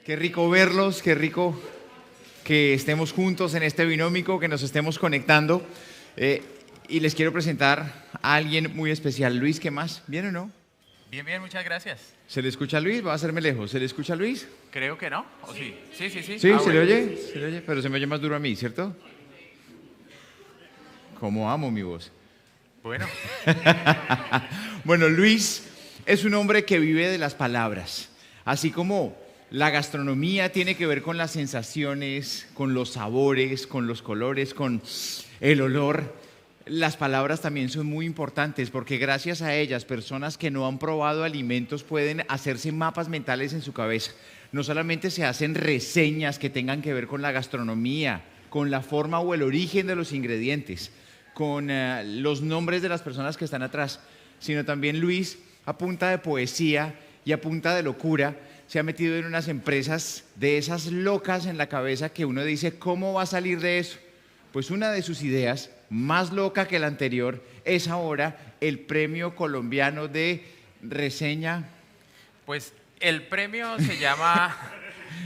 Qué rico verlos, qué rico que estemos juntos en este binómico, que nos estemos conectando. Eh, y les quiero presentar a alguien muy especial. Luis, ¿qué más? ¿Bien o no? Bien, bien, muchas gracias. ¿Se le escucha a Luis? Va a hacerme lejos. ¿Se le escucha a Luis? Creo que no, ¿o sí? Sí, sí, sí. Sí, ¿se le Bueno. oye? ¿Se le oye? Pero se me oye más duro a mí, ¿cierto? Como amo mi voz. Bueno, Bueno, Luis es un hombre que vive de las palabras, así como la gastronomía tiene que ver con las sensaciones, con los sabores, con los colores, con el olor. Las palabras también son muy importantes porque gracias a ellas personas que no han probado alimentos pueden hacerse mapas mentales en su cabeza. No solamente se hacen reseñas que tengan que ver con la gastronomía, con la forma o el origen de los ingredientes, con los nombres de las personas que están atrás, sino también Luis, a punta de poesía y a punta de locura, se ha metido en unas empresas de esas locas en la cabeza que uno dice, ¿cómo va a salir de eso? Pues una de sus ideas, más loca que la anterior, es ahora el Premio Colombiano de Reseña. pues el premio se llama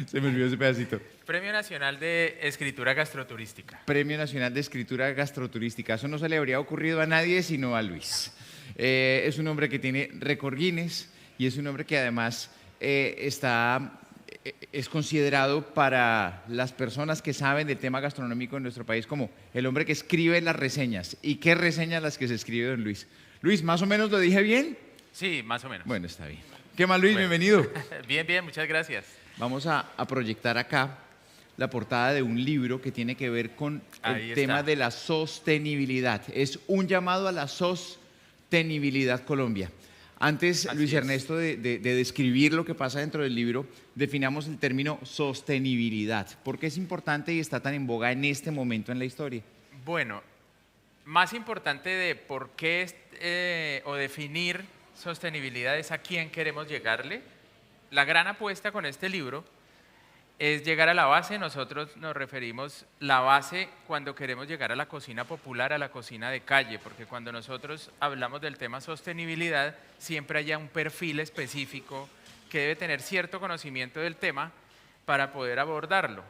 Se me olvidó ese pedacito. Premio Nacional de Escritura Gastroturística. Premio Nacional de Escritura Gastroturística. Eso no se le habría ocurrido a nadie sino a Luis. Es un hombre que tiene récord Guinness y es un hombre que además es considerado para las personas que saben del tema gastronómico en nuestro país como el hombre que escribe las reseñas. ¿Y qué reseñas las que se escribe don Luis? Luis, ¿más o menos lo dije bien? Sí, más o menos. Bueno, está bien. ¿Qué más, Luis? Bueno. Bienvenido. Bien, bien, muchas gracias. Vamos a proyectar acá la portada de un libro que tiene que ver con Ahí el tema está. de la sostenibilidad. Es un llamado a la sostenibilidad Colombia. Antes, Así Luis es. Ernesto, de describir lo que pasa dentro del libro, definamos el término sostenibilidad. ¿Por qué es importante y está tan en boga en este momento en la historia? Bueno, más importante de por qué o definir sostenibilidad es a quién queremos llegarle. La gran apuesta con este libro es llegar a la base. Nosotros nos referimos la base cuando queremos llegar a la cocina popular, a la cocina de calle, porque cuando nosotros hablamos del tema sostenibilidad, siempre haya un perfil específico que debe tener cierto conocimiento del tema para poder abordarlo.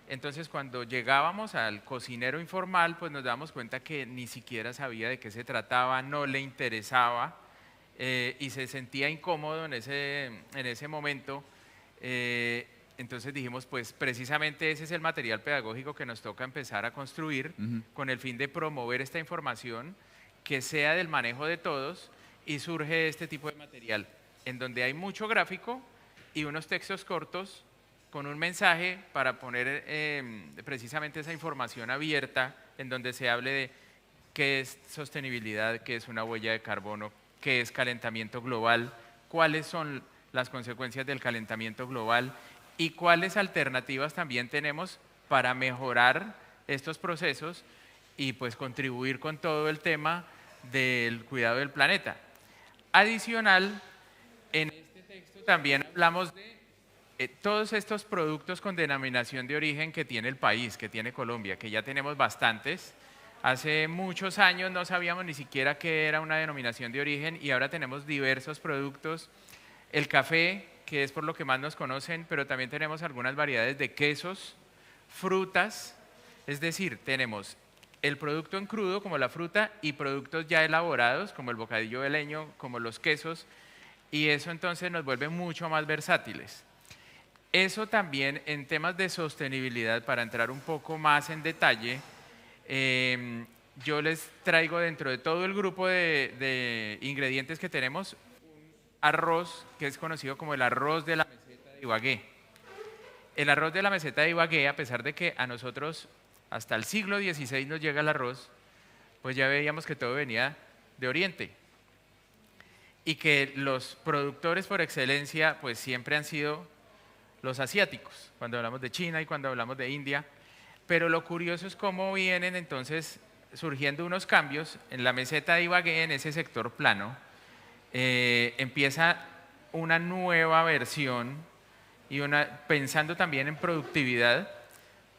Entonces, cuando llegábamos al cocinero informal, pues nos dábamos cuenta que ni siquiera sabía de qué se trataba, no le interesaba y se sentía incómodo en ese momento. Entonces dijimos, pues precisamente ese es el material pedagógico que nos toca empezar a construir con el fin de promover esta información que sea del manejo de todos, y surge este tipo de material en donde hay mucho gráfico y unos textos cortos con un mensaje para poner precisamente esa información abierta en donde se hable de qué es sostenibilidad, qué es una huella de carbono, qué es calentamiento global, cuáles son las consecuencias del calentamiento global y cuáles alternativas también tenemos para mejorar estos procesos y pues contribuir con todo el tema del cuidado del planeta. Adicional, en este texto también hablamos de todos estos productos con denominación de origen que tiene el país, que tiene Colombia, que ya tenemos bastantes. Hace muchos años no sabíamos ni siquiera qué era una denominación de origen y ahora tenemos diversos productos. El café, que es por lo que más nos conocen, pero también tenemos algunas variedades de quesos, frutas, es decir, tenemos el producto en crudo como la fruta y productos ya elaborados como el bocadillo de leño, como los quesos, y eso entonces nos vuelve mucho más versátiles. Eso también en temas de sostenibilidad, para entrar un poco más en detalle, yo les traigo dentro de todo el grupo de ingredientes que tenemos, un arroz que es conocido como el arroz de la meseta de Ibagué. El arroz de la meseta de Ibagué, a pesar de que a nosotros hasta el siglo XVI nos llega el arroz, pues ya veíamos que todo venía de Oriente y que los productores por excelencia pues siempre han sido los asiáticos, cuando hablamos de China y cuando hablamos de India. Pero lo curioso es cómo vienen entonces surgiendo unos cambios en la meseta de Ibagué, en ese sector plano. Empieza una nueva versión y pensando también en productividad,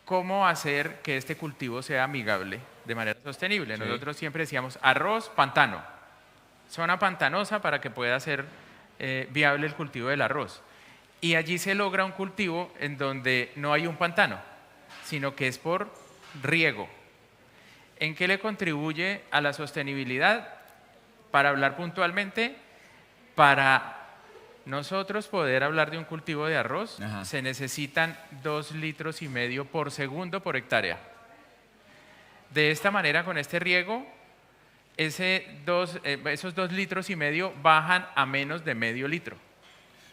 cómo hacer que este cultivo sea amigable de manera sostenible. Sí. Nosotros siempre decíamos arroz, pantano, zona pantanosa para que pueda ser viable el cultivo del arroz. y allí se logra un cultivo en donde no hay un pantano, sino que es por riego. ¿En qué le contribuye a la sostenibilidad? Para hablar puntualmente, para nosotros poder hablar de un cultivo de arroz, Ajá. se necesitan 2,5 litros por segundo por hectárea. De esta manera, con este riego, esos 2,5 litros bajan a menos de medio litro.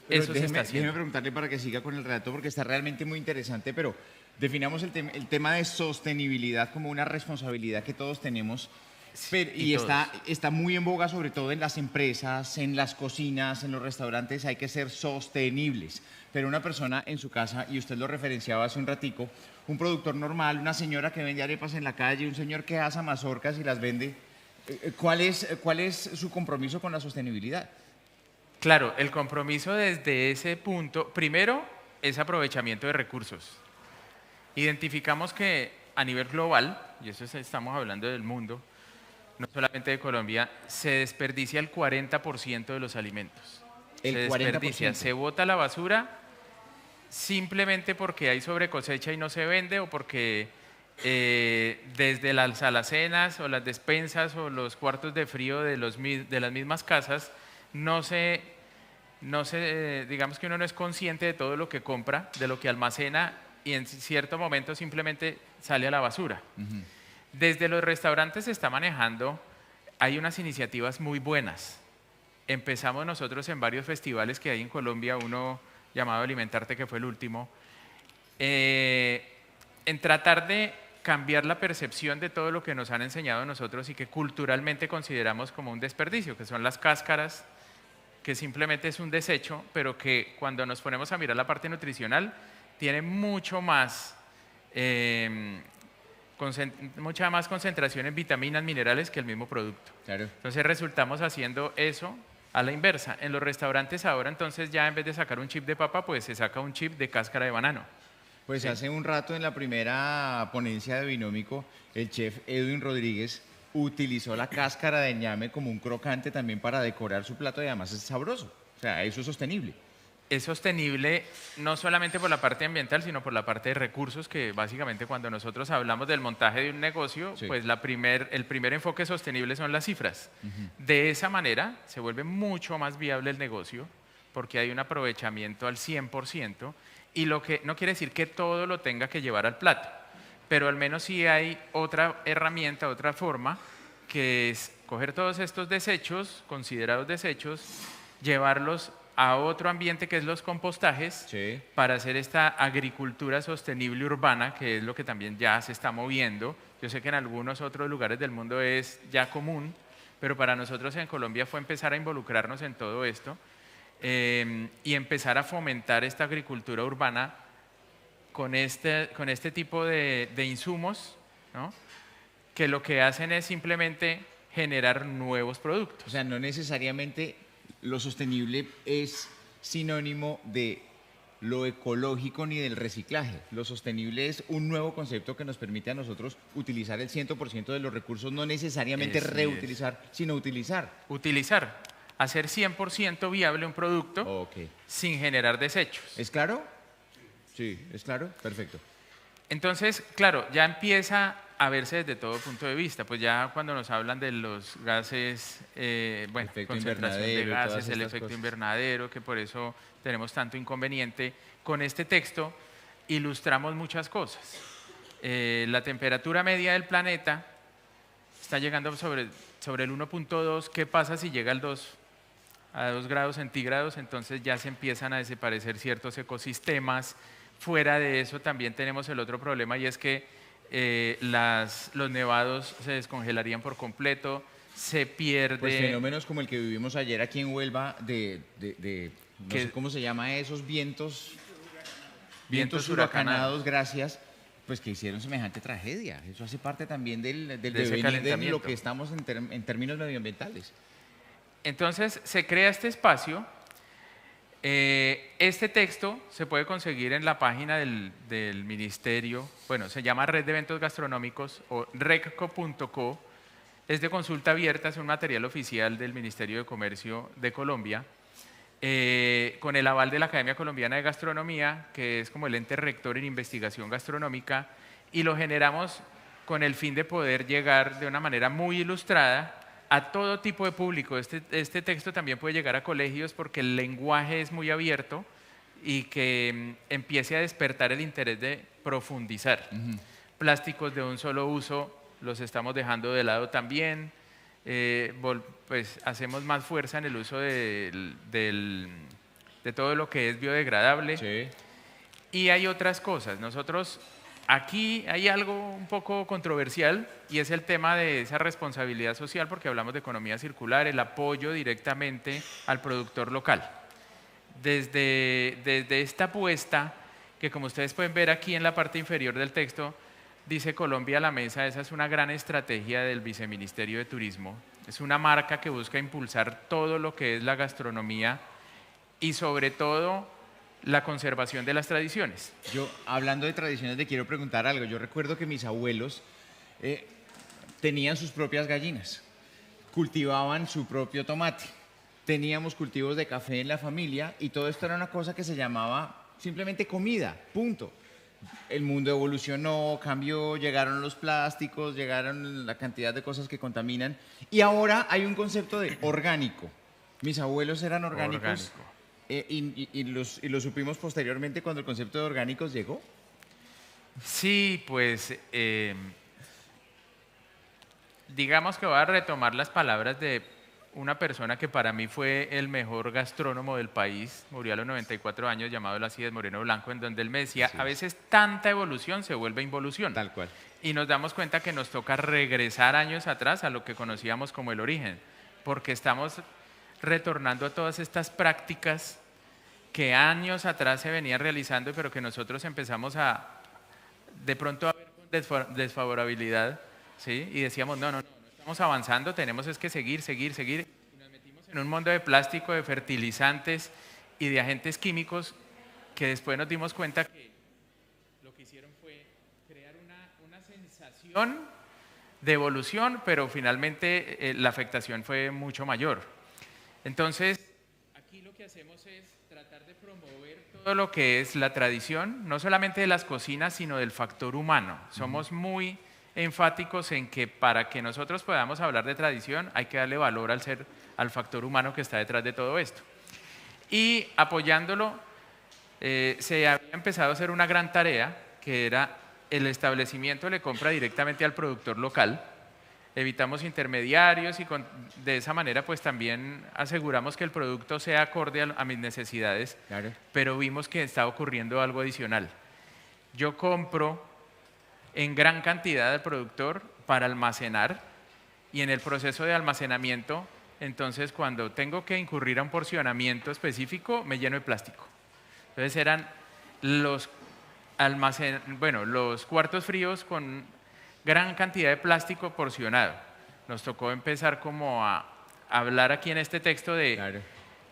Pero Eso se está déjeme haciendo. preguntarle para que siga con el relato porque está realmente muy interesante, pero definamos el tema de sostenibilidad como una responsabilidad que todos tenemos. Y todos. está muy en boga, sobre todo en las empresas, en las cocinas, en los restaurantes, hay que ser sostenibles. Pero una persona en su casa, y usted lo referenciaba hace un ratico, un productor normal, una señora que vende arepas en la calle, un señor que asa mazorcas y las vende, cuál es su compromiso con la sostenibilidad? Claro, el compromiso desde ese punto, primero, es aprovechamiento de recursos. Identificamos que a nivel global, y eso estamos hablando del mundo, no solamente de Colombia, se desperdicia el 40% de los alimentos. El Se 40%. desperdicia, se bota a la basura simplemente porque hay sobrecosecha y no se vende, o porque desde las alacenas o las despensas o los cuartos de frío de las mismas casas digamos que uno no es consciente de todo lo que compra, de lo que almacena, y en cierto momento simplemente sale a la basura. Desde los restaurantes se está manejando, hay unas iniciativas muy buenas. Empezamos nosotros en varios festivales que hay en Colombia, uno llamado Alimentarte, que fue el último, en tratar de cambiar la percepción de todo lo que nos han enseñado a nosotros y que culturalmente consideramos como un desperdicio, que son las cáscaras, que simplemente es un desecho, pero que cuando nos ponemos a mirar la parte nutricional, tiene mucha más concentración en vitaminas, minerales que el mismo producto. Claro. Entonces resultamos haciendo eso a la inversa. En los restaurantes ahora entonces ya en vez de sacar un chip de papa, pues se saca un chip de cáscara de banano. Pues Sí. hace un rato en la primera ponencia de Binómico, el chef Edwin Rodríguez utilizó la cáscara de ñame como un crocante también para decorar su plato y además es sabroso. O sea, eso es sostenible. Es sostenible no solamente por la parte ambiental, sino por la parte de recursos, que básicamente cuando nosotros hablamos del montaje de un negocio, Sí. pues el primer enfoque sostenible son las cifras. De esa manera se vuelve mucho más viable el negocio porque hay un aprovechamiento al 100%, y lo que no quiere decir que todo lo tenga que llevar al plato, pero al menos sí hay otra herramienta, otra forma, que es coger todos estos desechos, considerados desechos, llevarlos a otro ambiente que es los compostajes, Sí. para hacer esta agricultura sostenible urbana, que es lo que también ya se está moviendo. Yo sé que en algunos otros lugares del mundo es ya común, pero para nosotros en Colombia fue empezar a involucrarnos en todo esto y empezar a fomentar esta agricultura urbana con este tipo de insumos, ¿no? Que lo que hacen es simplemente generar nuevos productos. O sea, no necesariamente lo sostenible es sinónimo de lo ecológico ni del reciclaje. Lo sostenible es un nuevo concepto que nos permite a nosotros utilizar el 100% de los recursos, no necesariamente Así es. reutilizar, sino utilizar. Utilizar, hacer 100% viable un producto Ok. sin generar desechos. ¿Es claro? Sí, ¿es claro? Perfecto. Entonces, claro, ya empieza a verse desde todo punto de vista, pues ya cuando nos hablan de los gases, Efecto concentración de invernadero y todas gases, el estas efecto cosas. invernadero, que por eso tenemos tanto inconveniente, con este texto ilustramos muchas cosas. La temperatura media del planeta está llegando sobre el 1,2, ¿qué pasa si llega a 2 grados centígrados? Entonces ya se empiezan a desaparecer ciertos ecosistemas. Fuera de eso también tenemos el otro problema, y es que los nevados se descongelarían por completo, se pierde... Pues fenómenos como el que vivimos ayer aquí en Huelva no Que- sé cómo se llama esos vientos Vientos huracanados, gracias, pues que hicieron semejante tragedia. Eso hace parte también del ese devenir de calentamiento. lo que estamos en términos medioambientales. Entonces se crea este espacio. Este texto se puede conseguir en la página del ministerio, bueno, se llama Red de Eventos Gastronómicos o recco.co, es de consulta abierta, es un material oficial del Ministerio de Comercio de Colombia. con el aval de la Academia Colombiana de Gastronomía, que es como el ente rector en investigación gastronómica, y lo generamos con el fin de poder llegar de una manera muy ilustrada a todo tipo de público. Este texto también puede llegar a colegios porque el lenguaje es muy abierto y que empiece a despertar el interés de profundizar. Plásticos de un solo uso los estamos dejando de lado también. Pues hacemos más fuerza en el uso de todo lo que es biodegradable. Sí. Y hay otras cosas. Nosotros aquí hay algo un poco controversial y es el tema de esa responsabilidad social, porque hablamos de economía circular, el apoyo directamente al productor local. Desde esta apuesta, que como ustedes pueden ver aquí en la parte inferior del texto, dice Colombia a la mesa, esa es una gran estrategia del Viceministerio de Turismo. Es una marca que busca impulsar todo lo que es la gastronomía y sobre todo la conservación de las tradiciones. Yo, hablando de tradiciones, te quiero preguntar algo. Yo recuerdo que mis abuelos tenían sus propias gallinas, cultivaban su propio tomate, teníamos cultivos de café en la familia y todo esto era una cosa que se llamaba simplemente comida, punto. El mundo evolucionó, cambió, llegaron los plásticos, llegaron la cantidad de cosas que contaminan y ahora hay un concepto de orgánico. Mis abuelos eran orgánicos. Orgánico. Y lo supimos posteriormente cuando el concepto de orgánicos llegó. Sí, pues digamos que voy a retomar las palabras de una persona que para mí fue el mejor gastrónomo del país, murió a los 94 años, llamado Elías Moreno Blanco, en donde él me decía, a veces tanta evolución se vuelve involución. Tal cual. Y nos damos cuenta que nos toca regresar años atrás a lo que conocíamos como el origen, porque estamos retornando a todas estas prácticas que años atrás se venían realizando, pero que nosotros empezamos de pronto a ver con desfavorabilidad, ¿sí? Y decíamos, no estamos avanzando, tenemos es que seguir. Y nos metimos en un mundo de plástico, de fertilizantes y de agentes químicos que después nos dimos cuenta que lo que hicieron fue crear una sensación de evolución, pero finalmente la afectación fue mucho mayor. Entonces, aquí lo que hacemos es tratar de promover todo lo que es la tradición, no solamente de las cocinas, sino del factor humano. Somos muy enfáticos en que para que nosotros podamos hablar de tradición hay que darle valor al factor humano que está detrás de todo esto. Y apoyándolo, se había empezado a hacer una gran tarea, que era el establecimiento le compra directamente al productor local, evitamos intermediarios y de esa manera pues también aseguramos que el producto sea acorde a mis necesidades, Claro. pero vimos que estaba ocurriendo algo adicional. Yo compro en gran cantidad al productor para almacenar y en el proceso de almacenamiento, entonces cuando tengo que incurrir a un porcionamiento específico, me lleno de plástico. Entonces eran los cuartos fríos con gran cantidad de plástico porcionado. Nos tocó empezar como a hablar aquí en este texto de Claro.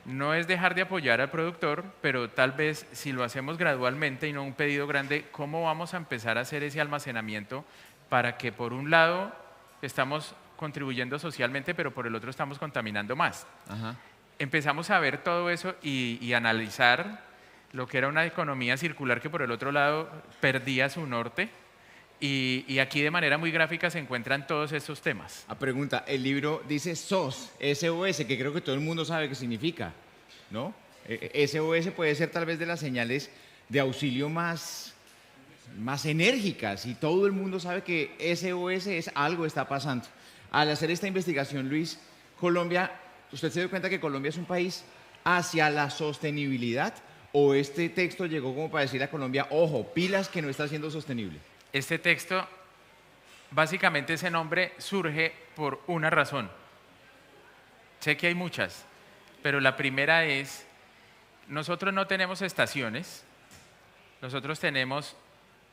no es dejar de apoyar al productor, pero tal vez si lo hacemos gradualmente y no un pedido grande, ¿cómo vamos a empezar a hacer ese almacenamiento para que por un lado estamos contribuyendo socialmente, pero por el otro estamos contaminando más? Ajá. Empezamos a ver todo eso y analizar lo que era una economía circular que por el otro lado perdía su norte. Y aquí de manera muy gráfica se encuentran todos estos temas. A pregunta, el libro dice SOS, SOS, que creo que todo el mundo sabe qué significa, ¿no? SOS puede ser tal vez de las señales de auxilio más enérgicas y todo el mundo sabe que SOS es algo está pasando. Al hacer esta investigación, Luis, Colombia, ¿usted se dio cuenta que Colombia es un país hacia la sostenibilidad o este texto llegó como para decirle a Colombia, ojo, pilas que no está siendo sostenible? Este texto, básicamente ese nombre surge por una razón. Sé que hay muchas, pero la primera es, nosotros no tenemos estaciones, nosotros tenemos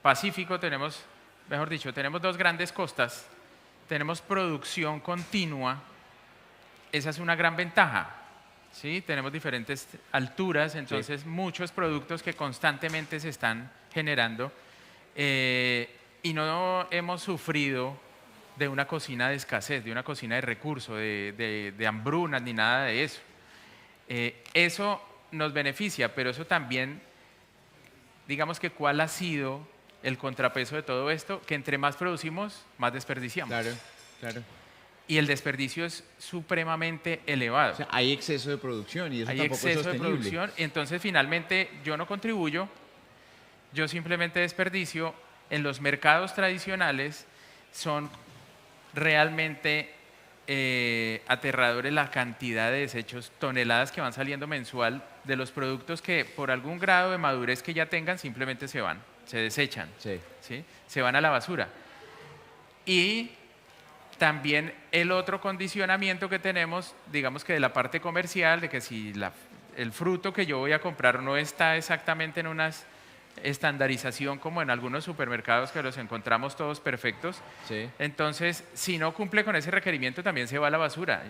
Pacífico, tenemos dos grandes costas, tenemos producción continua, esa es una gran ventaja. ¿Sí? Tenemos diferentes alturas, entonces sí, muchos productos que constantemente se están generando. Y no hemos sufrido de una cocina de escasez, de una cocina de recursos, de hambrunas, ni nada de eso. Eso nos beneficia, pero eso también, digamos que cuál ha sido el contrapeso de todo esto, que entre más producimos, más desperdiciamos. Claro, claro. Y el desperdicio es supremamente elevado. O sea, hay exceso de producción y eso Hay tampoco es exceso de sostenible. producción, y entonces finalmente yo no contribuyo, yo simplemente desperdicio. En los mercados tradicionales son realmente aterradores la cantidad de desechos, toneladas que van saliendo mensual de los productos que por algún grado de madurez que ya tengan simplemente se van, se desechan, Sí. ¿sí? Se van a la basura. Y también el otro condicionamiento que tenemos, digamos que de la parte comercial, de que si el fruto que yo voy a comprar no está exactamente en una estandarización como en algunos supermercados que los encontramos todos perfectos, Sí. entonces si no cumple con ese requerimiento también se va a la basura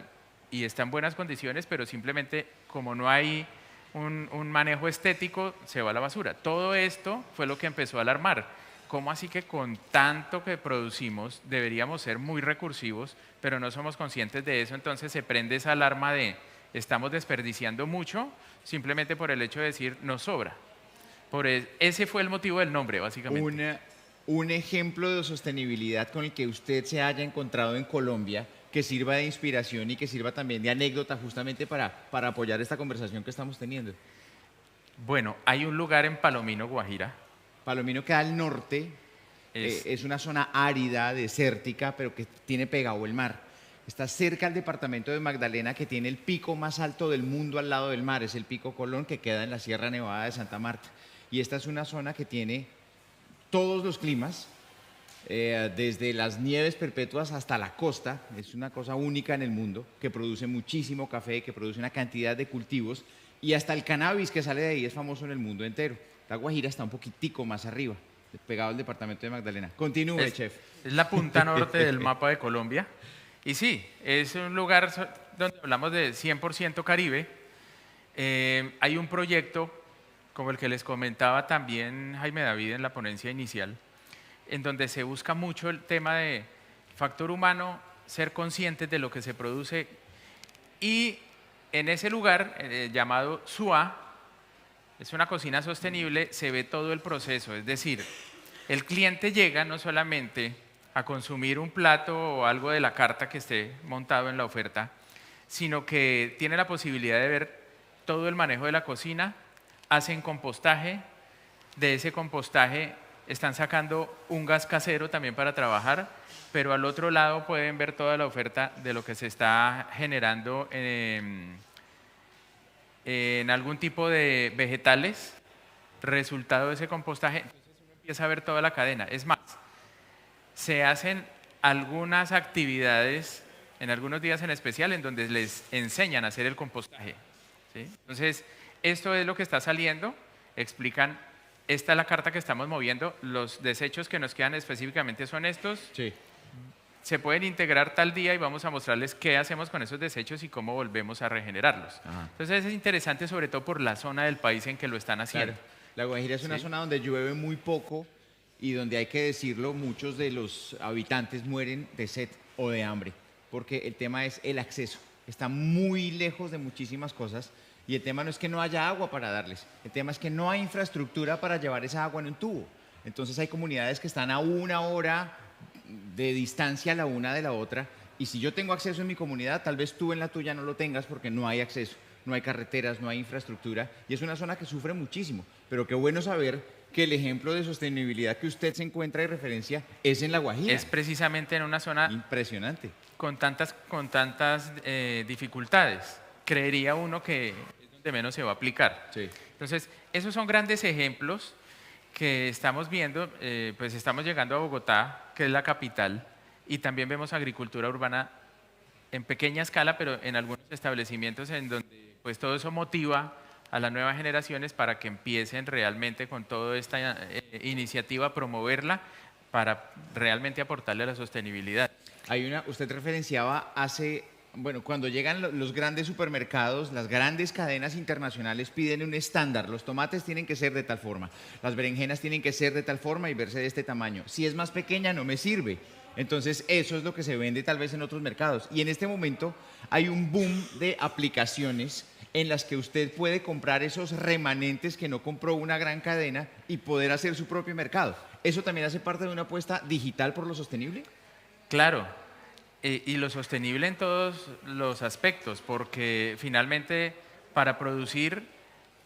y está en buenas condiciones, pero simplemente como no hay un manejo estético, se va a la basura. Todo esto fue lo que empezó a alarmar. ¿Cómo así que con tanto que producimos deberíamos ser muy recursivos, pero no somos conscientes de eso? Entonces se prende esa alarma de estamos desperdiciando mucho simplemente por el hecho de decir nos sobra. Ese fue el motivo del nombre, básicamente. Un ejemplo de sostenibilidad con el que usted se haya encontrado en Colombia que sirva de inspiración y que sirva también de anécdota justamente para apoyar esta conversación que estamos teniendo. Bueno, hay un lugar en Palomino, Guajira. Palomino queda al norte, es una zona árida, desértica, pero que tiene pegado el mar. Está cerca al departamento de Magdalena, que tiene el pico más alto del mundo al lado del mar, es el Pico Colón, que queda en la Sierra Nevada de Santa Marta. Y esta es una zona que tiene todos los climas, desde las nieves perpetuas hasta la costa. Es una cosa única en el mundo, que produce muchísimo café, que produce una cantidad de cultivos, y hasta el cannabis que sale de ahí es famoso en el mundo entero. La Guajira está un poquitico más arriba, pegado al departamento de Magdalena. Continúe, chef. Es la punta norte del mapa de Colombia. Y sí, es un lugar donde hablamos de 100% Caribe. Hay un proyecto, como el que les comentaba también Jaime David en la ponencia inicial, en donde se busca mucho el tema de factor humano, ser conscientes de lo que se produce. Y en ese lugar, llamado SUA, es una cocina sostenible, se ve todo el proceso. Es decir, el cliente llega no solamente a consumir un plato o algo de la carta que esté montado en la oferta, sino que tiene la posibilidad de ver todo el manejo de la cocina, hacen compostaje, de ese compostaje están sacando un gas casero también para trabajar, pero al otro lado pueden ver toda la oferta de lo que se está generando en algún tipo de vegetales, resultado de ese compostaje. Entonces uno empieza a ver toda la cadena. Es más, se hacen algunas actividades en algunos días en especial en donde les enseñan a hacer el compostaje, ¿sí? Entonces, esto es lo que está saliendo, explican, esta es la carta que estamos moviendo, los desechos que nos quedan específicamente son estos, Sí. se pueden integrar tal día y vamos a mostrarles qué hacemos con esos desechos y cómo volvemos a regenerarlos. Ajá. Entonces es interesante sobre todo por la zona del país en que lo están haciendo. Claro. La Guajira es una Sí. zona donde llueve muy poco y donde, hay que decirlo, muchos de los habitantes mueren de sed o de hambre, porque el tema es el acceso. Está muy lejos de muchísimas cosas y el tema no es que no haya agua para darles, el tema es que no hay infraestructura para llevar esa agua en un tubo. Entonces hay comunidades que están a 1 hora de distancia la una de la otra, y si yo tengo acceso en mi comunidad, tal vez tú en la tuya no lo tengas porque no hay acceso, no hay carreteras, no hay infraestructura, y es una zona que sufre muchísimo. Pero qué bueno saber que el ejemplo de sostenibilidad que usted se encuentra y referencia es en La Guajira. Es precisamente en una zona Impresionante. con tantas dificultades. Creería uno que es donde menos se va a aplicar. Sí. Entonces, esos son grandes ejemplos que estamos viendo. Pues estamos llegando a Bogotá, que es la capital, y también vemos agricultura urbana en pequeña escala, pero en algunos establecimientos en donde pues todo eso motiva a las nuevas generaciones para que empiecen realmente con toda esta iniciativa a promoverla para realmente aportarle a la sostenibilidad. Usted referenciaba cuando llegan los grandes supermercados, las grandes cadenas internacionales piden un estándar. Los tomates tienen que ser de tal forma, las berenjenas tienen que ser de tal forma y verse de este tamaño. Si es más pequeña no me sirve. Entonces, eso es lo que se vende tal vez en otros mercados. Y en este momento hay un boom de aplicaciones en las que usted puede comprar esos remanentes que no compró una gran cadena y poder hacer su propio mercado. ¿Eso también hace parte de una apuesta digital por lo sostenible? Claro, y lo sostenible en todos los aspectos, porque finalmente para producir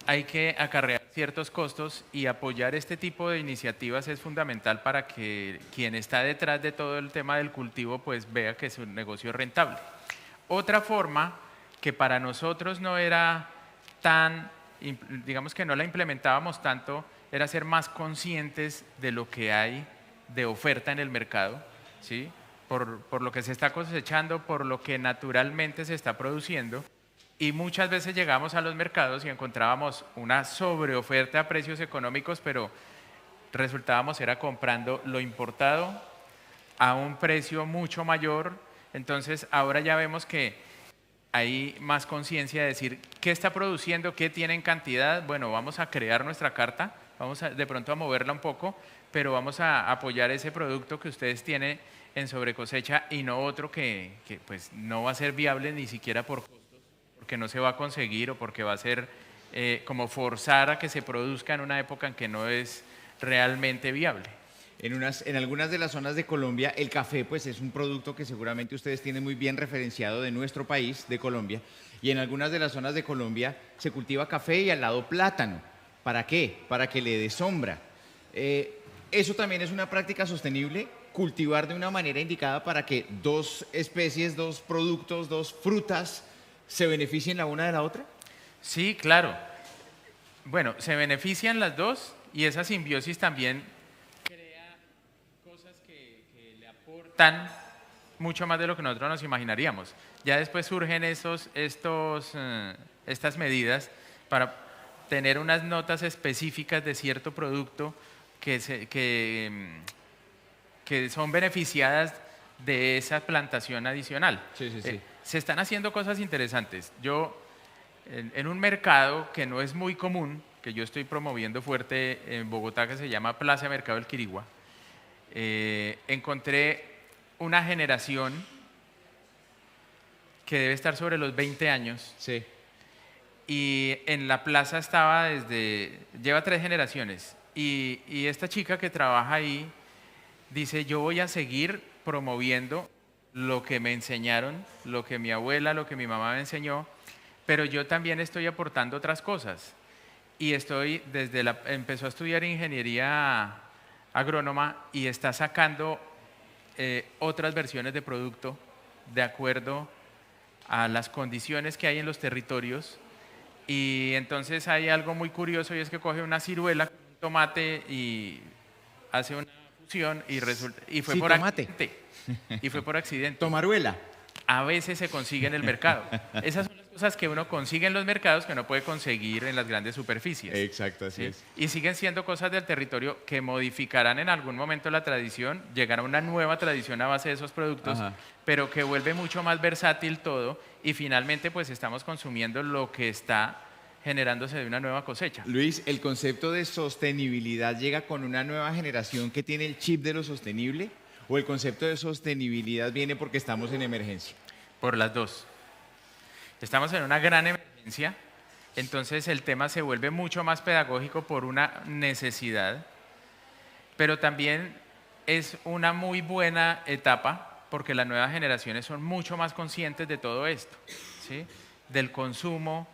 hay que acarrear ciertos costos y apoyar este tipo de iniciativas es fundamental para que quien está detrás de todo el tema del cultivo pues vea que su negocio es rentable. Otra forma que para nosotros no era tan, digamos que no la implementábamos tanto, era ser más conscientes de lo que hay de oferta en el mercado, ¿sí? Por lo que se está cosechando, por lo que naturalmente se está produciendo. Y muchas veces llegamos a los mercados y encontrábamos una sobreoferta a precios económicos, pero resultábamos era comprando lo importado a un precio mucho mayor. Entonces ahora ya vemos que hay más conciencia de decir qué está produciendo, qué tiene en cantidad. Bueno, vamos a crear nuestra carta, vamos de pronto a moverla un poco, pero vamos a apoyar ese producto que ustedes tienen en sobrecosecha y no otro que pues no va a ser viable ni siquiera por costos, porque no se va a conseguir o porque va a ser como forzar a que se produzca en una época en que no es realmente viable. En algunas de las zonas de Colombia, el café pues es un producto que seguramente ustedes tienen muy bien referenciado de nuestro país, de Colombia, y en algunas de las zonas de Colombia se cultiva café y al lado plátano. ¿Para qué? Para que le dé sombra. Eso también es una práctica sostenible, cultivar de una manera indicada para que dos especies, dos productos, dos frutas se beneficien la una de la otra. Sí, claro. Bueno, se benefician las dos y esa simbiosis también crea cosas que le aportan mucho más de lo que nosotros nos imaginaríamos. Ya después surgen estas medidas para tener unas notas específicas de cierto producto que son beneficiadas de esa plantación adicional. Sí, sí, sí. Se están haciendo cosas interesantes. Yo, en un mercado que no es muy común, que yo estoy promoviendo fuerte en Bogotá, que se llama Plaza Mercado del Quirigua, encontré una generación que debe estar sobre los 20 años. Sí. Y en la plaza estaba lleva 3 generaciones. Y esta chica que trabaja ahí dice, yo voy a seguir promoviendo lo que me enseñaron, lo que mi abuela, lo que mi mamá me enseñó, pero yo también estoy aportando otras cosas. Y empezó a estudiar ingeniería agrónoma y está sacando otras versiones de producto de acuerdo a las condiciones que hay en los territorios. Y entonces hay algo muy curioso y es que coge una ciruela, un tomate y hace una fusión y resulta y fue Sí, por tomate. accidente. Y fue por accidente. Tomaruela. A veces se consigue en el mercado. Esas son las cosas que uno consigue en los mercados que no puede conseguir en las grandes superficies. Exacto, así ¿sí? es. Y siguen siendo cosas del territorio que modificarán en algún momento la tradición, llegará una nueva tradición a base de esos productos, Ajá. pero que vuelve mucho más versátil todo y finalmente pues estamos consumiendo lo que está generándose de una nueva cosecha. Luis, el concepto de sostenibilidad llega con una nueva generación que tiene el chip de lo sostenible, o el concepto de sostenibilidad viene porque estamos en emergencia. Por las dos. Estamos en una gran emergencia, entonces el tema se vuelve mucho más pedagógico por una necesidad, pero también es una muy buena etapa porque las nuevas generaciones son mucho más conscientes de todo esto, ¿sí? Del consumo,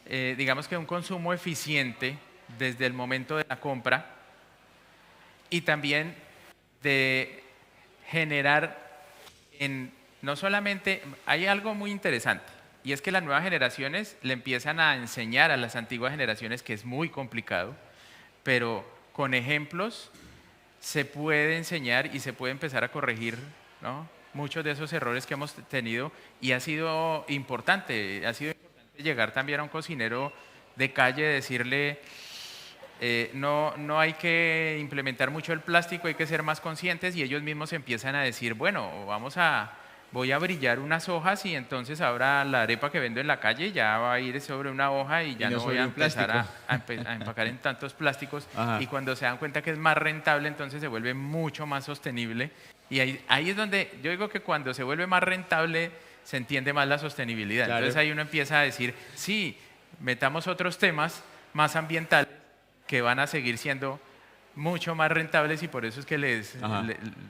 digamos que un consumo eficiente desde el momento de la compra y también de generar no solamente, hay algo muy interesante, y es que las nuevas generaciones le empiezan a enseñar a las antiguas generaciones que es muy complicado, pero con ejemplos se puede enseñar y se puede empezar a corregir, ¿no? Muchos de esos errores que hemos tenido y ha sido importante llegar también a un cocinero de calle, decirle, no hay que implementar mucho el plástico, hay que ser más conscientes y ellos mismos empiezan a decir, bueno, voy a brillar unas hojas y entonces ahora la arepa que vendo en la calle ya va a ir sobre una hoja y ya Y no no voy sobre a un empezar plástico. a empacar en tantos plásticos. Ajá. Y cuando se dan cuenta que es más rentable, entonces se vuelve mucho más sostenible. Y ahí es donde yo digo que cuando se vuelve más rentable se entiende más la sostenibilidad. Claro. Entonces ahí uno empieza a decir, sí, metamos otros temas más ambientales que van a seguir siendo mucho más rentables y por eso es que Ajá.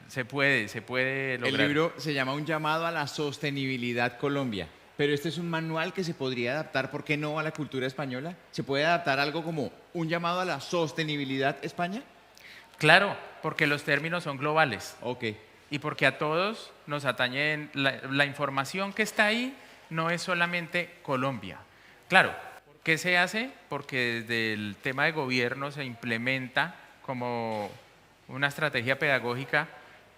se puede El lograr. libro se llama Un llamado a la sostenibilidad Colombia, pero este es un manual que se podría adaptar, ¿por qué no?, a la cultura española. ¿Se puede adaptar algo como un llamado a la sostenibilidad España? Claro, porque los términos son globales. Ok. Y porque a todos nos atañe la información que está ahí, no es solamente Colombia. Claro, ¿qué se hace? Porque desde el tema de gobierno se implementa como una estrategia pedagógica,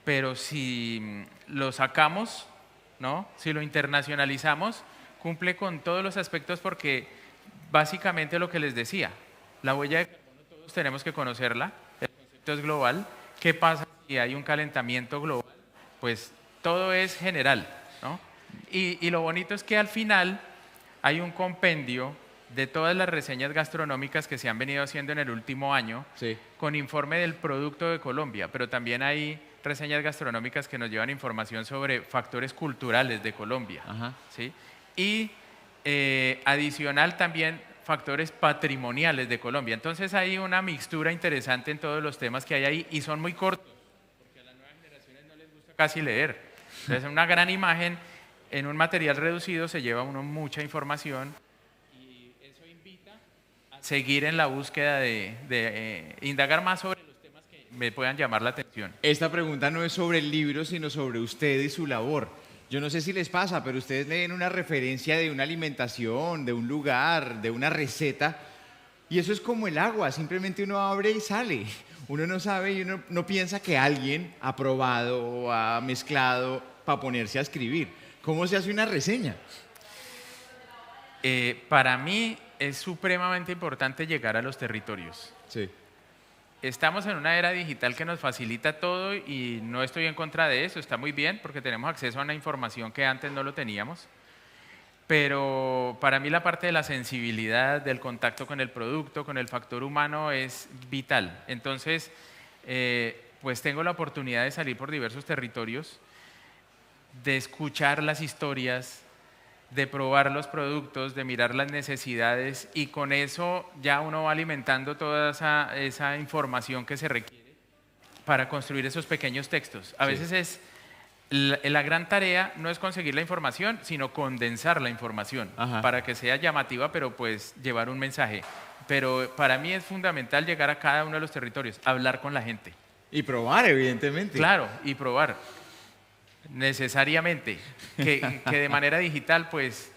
pero si lo sacamos, ¿no? Si lo internacionalizamos, cumple con todos los aspectos porque básicamente lo que les decía, la huella de carbono todos tenemos que conocerla, el concepto es global. ¿Qué pasa si hay un calentamiento global? Pues todo es general, ¿no? Y lo bonito es que al final hay un compendio de todas las reseñas gastronómicas que se han venido haciendo en el último año, Sí. con informe del producto de Colombia, pero también hay reseñas gastronómicas que nos llevan información sobre factores culturales de Colombia, Ajá. ¿sí? Y adicional también factores patrimoniales de Colombia. Entonces hay una mixtura interesante en todos los temas que hay ahí y son muy cortos, porque a las nuevas generaciones no les gusta casi leer. Entonces una gran imagen en un material reducido se lleva uno mucha información y eso invita a seguir en la búsqueda de indagar más sobre los temas que me puedan llamar la atención. Esta pregunta no es sobre el libro, sino sobre usted y su labor. Yo no sé si les pasa, pero ustedes leen una referencia de una alimentación, de un lugar, de una receta, y eso es como el agua, simplemente uno abre y sale. Uno no sabe y uno no piensa que alguien ha probado o ha mezclado para ponerse a escribir. ¿Cómo se hace una reseña? Para mí es supremamente importante llegar a los territorios. Sí. Estamos en una era digital que nos facilita todo y no estoy en contra de eso, está muy bien porque tenemos acceso a una información que antes no lo teníamos. Pero para mí la parte de la sensibilidad, del contacto con el producto, con el factor humano es vital. Entonces, pues tengo la oportunidad de salir por diversos territorios, de escuchar las historias, de probar los productos, de mirar las necesidades y con eso ya uno va alimentando toda esa información que se requiere para construir esos pequeños textos. A Sí. veces es la gran tarea no es conseguir la información, sino condensar la información Ajá. para que sea llamativa, pero pues llevar un mensaje. Pero para mí es fundamental llegar a cada uno de los territorios, hablar con la gente. Y probar, evidentemente. Claro, y probar necesariamente, que de manera digital pues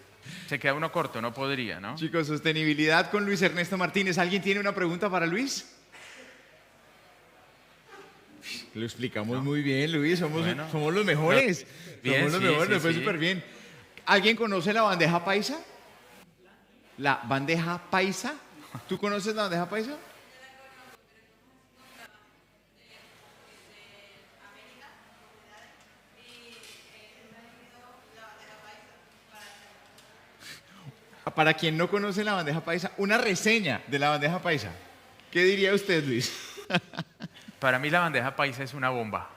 se queda uno corto, no podría, ¿no? Chicos, sostenibilidad con Luis Ernesto Martínez. ¿Alguien tiene una pregunta para Luis? Lo explicamos muy bien, Luis. Somos, Bueno. somos los mejores. Bien, Somos los sí, mejores, sí, nos fue sí. súper bien. ¿Alguien conoce la bandeja paisa? ¿La bandeja paisa? ¿Tú conoces la bandeja paisa? Para quien no conoce la bandeja paisa, una reseña de la bandeja paisa. ¿Qué diría usted, Luis? Para mí la bandeja paisa es una bomba.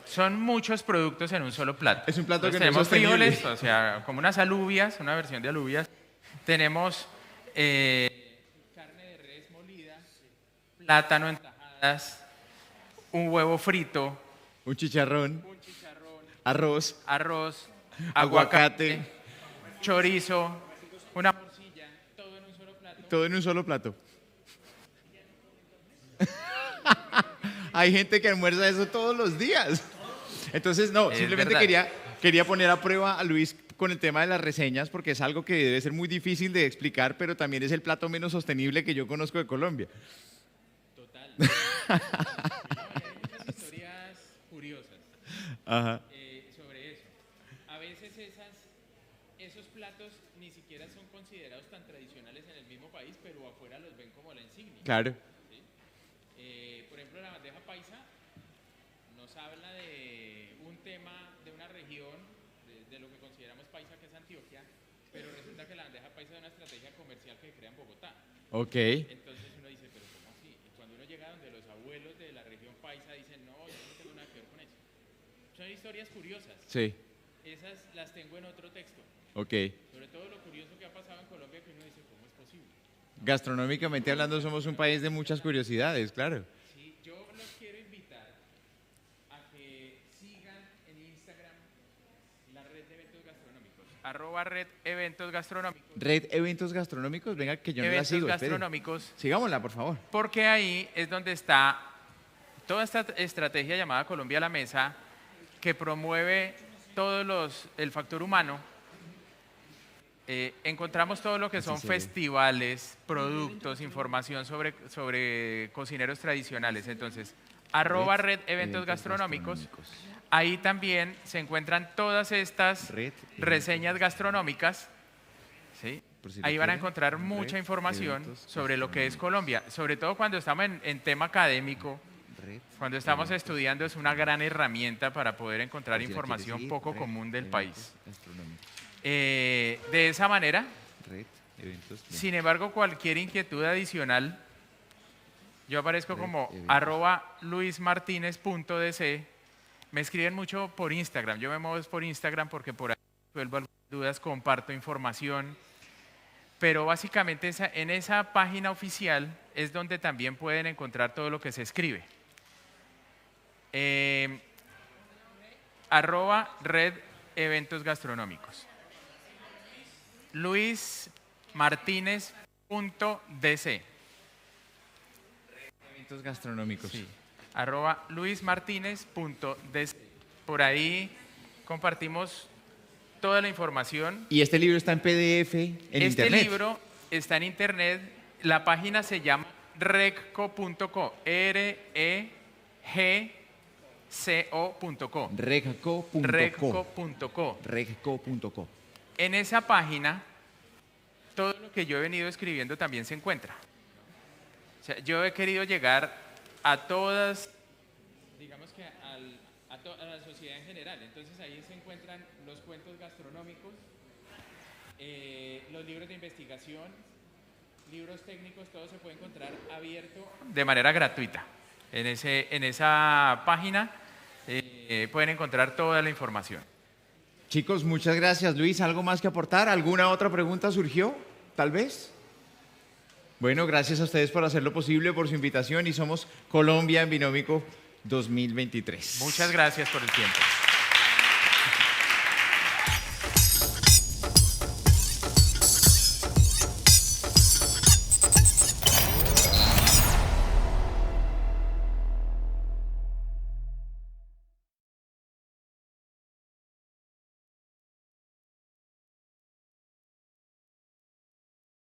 Son muchos productos en un solo plato. Es un plato Entonces, que no es tenemos sostenible. frijoles, o sea, como unas alubias, una versión de alubias. Tenemos carne de res molida, plátano en tajadas, un huevo frito, Un chicharrón, un chicharrón, arroz, arroz, aguacate, aguacate, chorizo, una morcilla, todo en un solo plato. todo en un solo plato. Hay gente que almuerza eso todos los días. Entonces, no, Es simplemente verdad. quería poner a prueba a Luis con el tema de las reseñas, porque es algo que debe ser muy difícil de explicar, pero también es el plato menos sostenible que yo conozco de Colombia. Total. Hay muchas historias curiosas Ajá. sobre eso. A veces esos platos ni siquiera son considerados tan tradicionales en el mismo país, pero afuera los ven como la insignia. Claro. ¿Sí? Por ejemplo, la bandeja paisa nos habla de un tema de una región, de lo que consideramos paisa, que es Antioquia, pero resulta que la bandeja paisa es una estrategia comercial que se crea en Bogotá. Ok. Entonces uno dice, los abuelos de la región paisa dicen, no, yo no tengo nada que ver con eso. Son historias curiosas. Sí, Esas las tengo en otro texto. ok. Sobre todo lo curioso que ha pasado en Colombia que uno dice, ¿cómo es posible? Gastronómicamente hablando, somos un país de muchas curiosidades, claro. Sí, yo los quiero invitar a que sigan en Instagram la red de eventos gastronómicos. @red eventos gastronómicos. Red Eventos Gastronómicos, venga que yo no la Eventos sigo. espere. gastronómicos. Sigámosla, por favor. Porque ahí es donde está toda esta estrategia llamada Colombia a la Mesa, que promueve el factor humano. Encontramos todo lo que son se ve. festivales, productos, información sobre cocineros tradicionales. Entonces, @red eventos gastronómicos. Ahí también se encuentran todas estas Red reseñas gastronómicas. ¿Sí? Por si lo Ahí van a quieren, encontrar Red mucha información Eventos sobre lo que es Colombia, sobre todo cuando estamos en tema académico. Red Cuando estamos Eventos. estudiando es una gran herramienta para poder encontrar Por si la quiere información seguir, poco Red común del Eventos país. Gastronómicos. De esa manera, Red Eventos. sin embargo, cualquier inquietud adicional, yo aparezco Red como Eventos. @luismartinez.dc. Me escriben mucho por Instagram. Yo me muevo por Instagram porque por ahí resuelvo algunas dudas, comparto información. Pero básicamente en esa página oficial es donde también pueden encontrar todo lo que se escribe. @red eventos gastronómicos. luismartinez.dc. Eventos Gastronómicos. Sí. @luismartinez.dc. Por ahí compartimos toda la información. Y este libro está en PDF en internet. Libro está en internet. La página se llama regco.co. regco.co. Regco.co. regco.co. Regco.co. En esa página, todo lo que yo he venido escribiendo también se encuentra. O sea, yo he querido llegar a todas, digamos que a la sociedad en general. Entonces ahí se encuentran los cuentos gastronómicos, los libros de investigación, libros técnicos, todo se puede encontrar abierto de manera gratuita. En esa página pueden encontrar toda la información. Chicos, muchas gracias. Luis, ¿algo más que aportar? ¿Alguna otra pregunta surgió? Tal vez. Bueno, gracias a ustedes por hacer lo posible, por su invitación y somos Colombia en Binómico 2023. Muchas gracias por el tiempo.